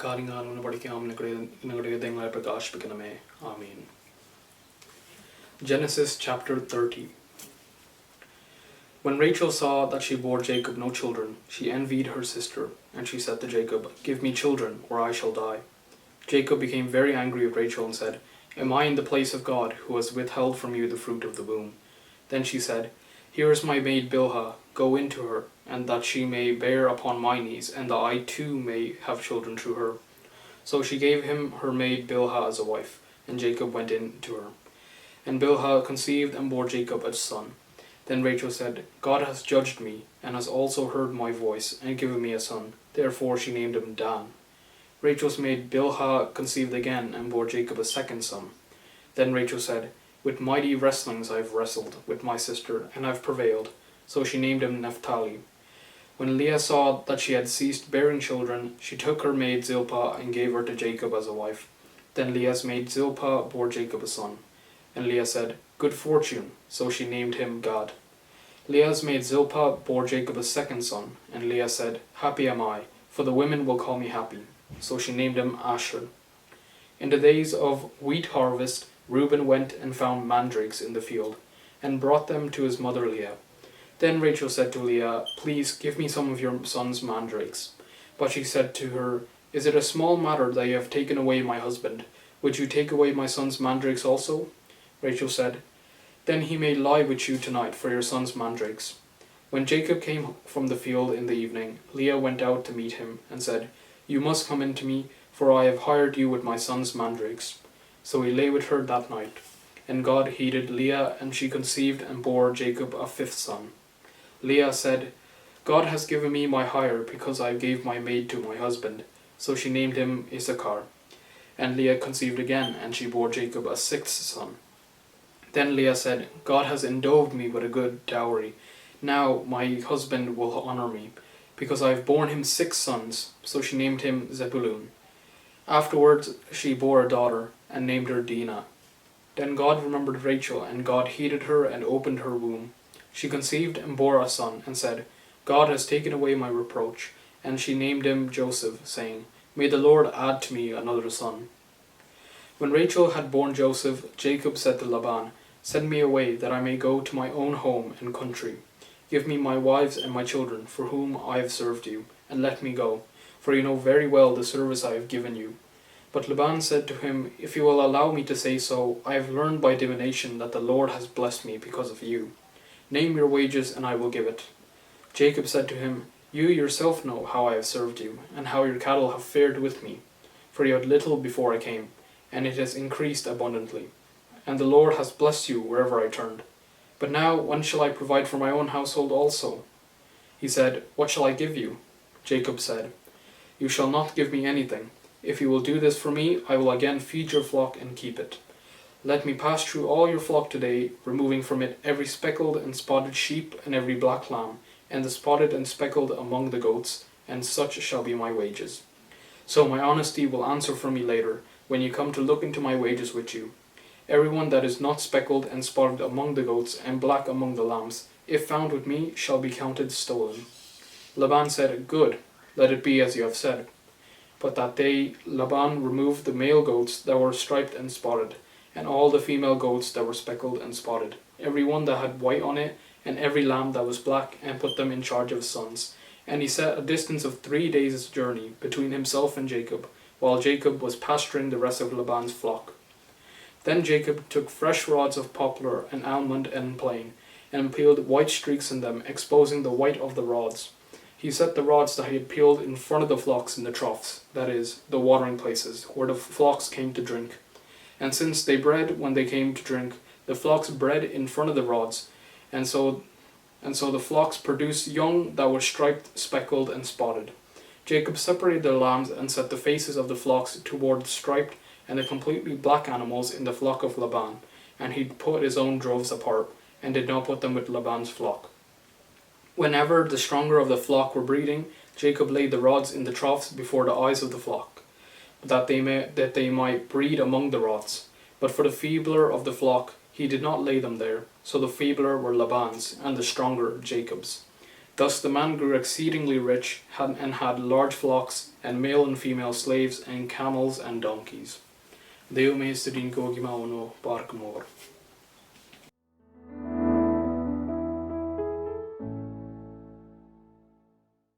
കാര്യങ്ങളാണ് പഠിക്കാം നിങ്ങളുടെ ഹൃദയങ്ങളെ പ്രകാശിപ്പിക്കണമേ. ആമീൻ. Genesis chapter 30. When Rachel saw that she bore Jacob no children, she envied her sister, and she said to Jacob, "Give me children, or I shall die." Jacob became very angry with Rachel and said, "Am I in the place of God, who has withheld from you the fruit of the womb?" Then she said, "Here is my maid Bilhah, go in to her, and that she may bear upon my knees, and that I too may have children through her." So she gave him her maid Bilhah as a wife, and Jacob went in to her. And Bilhah conceived and bore Jacob a son. Then Rachel said, "God has judged me, and has also heard my voice, and given me a son." Therefore she named him Dan. Rachel's maid Bilhah conceived again, and bore Jacob a second son. Then Rachel said, "With mighty wrestlings I have wrestled with my sister, and I have prevailed." So she named him Naphtali. When Leah saw that she had ceased bearing children, she took her maid Zilpah, and gave her to Jacob as a wife. Then Leah's maid Zilpah bore Jacob a son. And Leah said, "Good fortune," so she named him Gad. Leah's maid Zilpah bore Jacob a second son, and Leah said, "Happy am I, for the women will call me happy." So she named him Asher. In the days of wheat harvest, Reuben went and found mandrakes in the field, and brought them to his mother Leah. Then Rachel said to Leah, "Please give me some of your son's mandrakes." But she said to her, "Is it a small matter that you have taken away my husband? Would you take away my son's mandrakes also?" Rachel said, "Then he may lie with you tonight for your son's mandrakes." When Jacob came from the field in the evening, Leah went out to meet him, and said, "You must come in to me, for I have hired you with my son's mandrakes." So he lay with her that night. And God heeded Leah, and she conceived and bore Jacob a fifth son. Leah said, "God has given me my hire, because I gave my maid to my husband." So she named him Issachar. And Leah conceived again, and she bore Jacob a sixth son. Then Leah said, "God has endowed me with a good dowry. Now my husband will honor me, because I have borne him 6 sons." So she named him Zebulun. Afterwards she bore a daughter, and named her Dinah. Then God remembered Rachel, and God heeded her, and opened her womb. She conceived and bore a son, and said, "God has taken away my reproach." And she named him Joseph, saying, "May the Lord add to me another son." When Rachel had borne Joseph, Jacob said to Laban, "Send me away, that I may go to my own home and country. Give me my wives and my children, for whom I have served you, and let me go, for you know very well the service I have given you." But Laban said to him, "If you will allow me to say so, I have learned by divination that the Lord has blessed me because of you. Name your wages, and I will give it." Jacob said to him, "You yourself know how I have served you, and how your cattle have fared with me, for you had little before I came, and it has increased abundantly. And the Lord has blessed you wherever I turned. But now, when shall I provide for my own household also?" He said, "What shall I give you?" Jacob said, "You shall not give me anything. If you will do this for me, I will again feed your flock and keep it. Let me pass through all your flock today, removing from it every speckled and spotted sheep and every black lamb, and the spotted and speckled among the goats, and such shall be my wages. So my honesty will answer for me later, when you come to look into my wages with you. Everyone that is not speckled and spotted among the goats, and black among the lambs, if found with me, shall be counted stolen." Laban said, "Good, let it be as you have said." But that day Laban removed the male goats that were striped and spotted, and all the female goats that were speckled and spotted, every one that had white on it, and every lamb that was black, and put them in charge of his sons. And he set a distance of 3 days' journey between himself and Jacob, while Jacob was pasturing the rest of Laban's flock. Then Jacob took fresh rods of poplar and almond and plane, and peeled white streaks in them, exposing the white of the rods. He set the rods that he had peeled in front of the flocks in the troughs, that is, the watering places, where the flocks came to drink. And since they bred when they came to drink, the flocks bred in front of the rods, and so the flocks produced young that were striped, speckled, and spotted. Jacob separated the lambs, and set the faces of the flocks toward the striped and the completely black animals in the flock of Laban, and he put his own droves apart, and did not put them with Laban's flock. Whenever the stronger of the flock were breeding, Jacob laid the rods in the troughs before the eyes of the flock, that they might breed among the rods. But for the feebler of the flock he did not lay them there, so the feebler were Laban's, and the stronger Jacob's. Thus the man grew exceedingly rich, and had large flocks, and male and female slaves, and camels and donkeys. Deo me studin kogima ono barkmor.